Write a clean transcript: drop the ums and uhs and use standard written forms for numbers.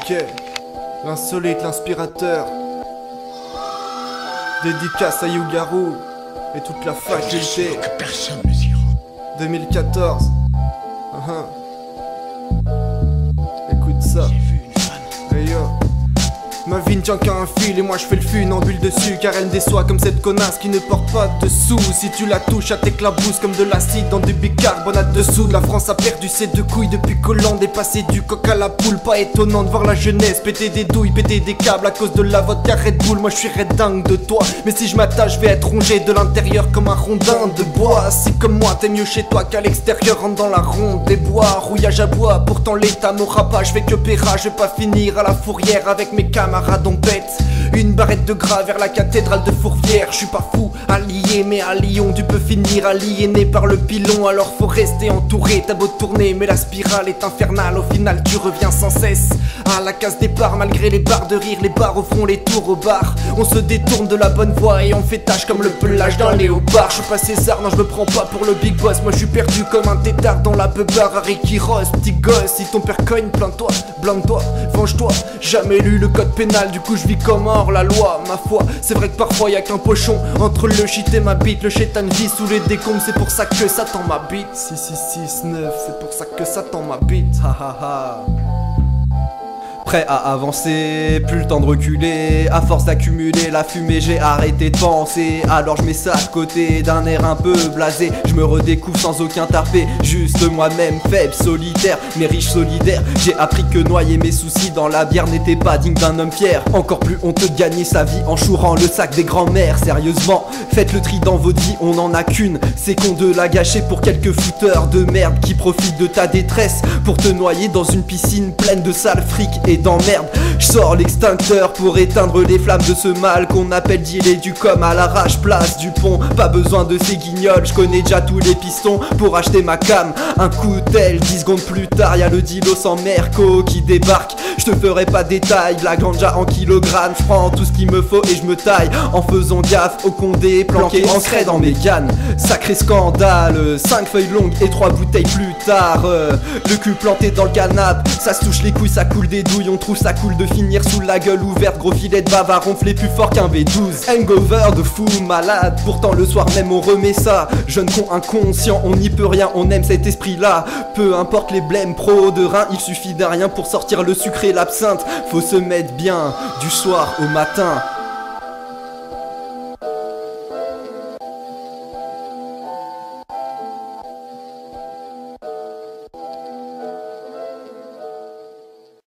Ok, l'insolite, l'inspirateur. Dédicace à Yougarou et toute la faculté. Que personne ne s'y rend. 2014. Écoute ça. J'ai vu une femme. Hey yo. Ma vie ne tient qu'à un fil et moi je fais le funambule dessus. Car elle me déçoit comme cette connasse qui ne porte pas de sous. Si tu la touches, elle t'éclabousse comme de l'acide dans du bicarbonate dessous. La France a perdu ses deux couilles depuis qu'Hollande est passé du coq à la poule. Pas étonnant de voir la jeunesse péter des douilles, péter des câbles à cause de la vodka Red Bull. Moi je suis red dingue de toi, mais si je m'attache je vais être rongé de l'intérieur comme un rondin de bois. Si comme moi t'es mieux chez toi qu'à l'extérieur, rentre dans la ronde des bois. Rouillage à bois, pourtant l'état m'aura pas. Je fais que péra, je vais pas finir à la fourrière avec mes camarades on pète. Une barrette de gras vers la cathédrale de Fourvière. Je suis pas fou, allié, mais à Lyon tu peux finir aliéné par le pilon. Alors faut rester entouré, t'as beau tourner, mais la spirale est infernale. Au final tu reviens sans cesse à la case départ. Malgré les barres de rire, les bars referont les tours au bar. On se détourne de la bonne voie et on fait tâche comme le pelage d'un léopard. Je suis pas César, non je me prends pas pour le big boss. Moi je suis perdu comme un tétard dans la beubare. Harry qui rose, petit gosse, si ton père cogne, plains-toi, blâme-toi, venge-toi. Jamais lu le code pénal, du coup je vis comme hors la loi, ma foi. C'est vrai que parfois y'a qu'un pochon entre le shit et ma bite. Le chétan vit sous les décombres, c'est pour ça que Satan m'habite. 6669, c'est pour ça que Satan m'habite. Ha ha ha. Prêt à avancer, plus le temps de reculer. À force d'accumuler la fumée, j'ai arrêté de penser. Alors je mets ça de côté, d'un air un peu blasé. Je me redécouvre sans aucun tarpé, juste moi-même, faible, solitaire, mais riche, solidaire. J'ai appris que noyer mes soucis dans la bière n'était pas digne d'un homme fier. Encore plus honteux de gagner sa vie en chourant le sac des grands-mères. Sérieusement, faites le tri dans votre vie, on en a qu'une. C'est con de la gâcher pour quelques fouteurs de merde qui profitent de ta détresse pour te noyer dans une piscine pleine de sales fric et d'emmerde. Je sors l'extincteur pour éteindre les flammes de ce mal qu'on appelle dealer du com à l'arrache, place du pont. Pas besoin de ces guignols, je connais déjà tous les pistons pour acheter ma cam. Un coup tel, 10 secondes plus tard, y'a le dilo sans merco qui débarque. Je te ferai pas détail, la ganja en kilogrammes. Je prends tout ce qu'il me faut et je me taille en faisant gaffe au condé planqué en craie dans mes cannes. Sacré scandale, 5 feuilles longues et 3 bouteilles plus tard. Le cul planté dans le canapé, ça se touche les couilles, ça coule des douilles. On trouve ça cool de finir sous la gueule ouverte. Gros filet de bave à ronfler plus fort qu'un V12. Hangover de fou malade, pourtant le soir même on remet ça. Jeune con inconscient, on n'y peut rien, on aime cet esprit là. Peu importe les blèmes pro de rein, il suffit d'un rien pour sortir le sucre et l'absinthe. Faut se mettre bien du soir au matin.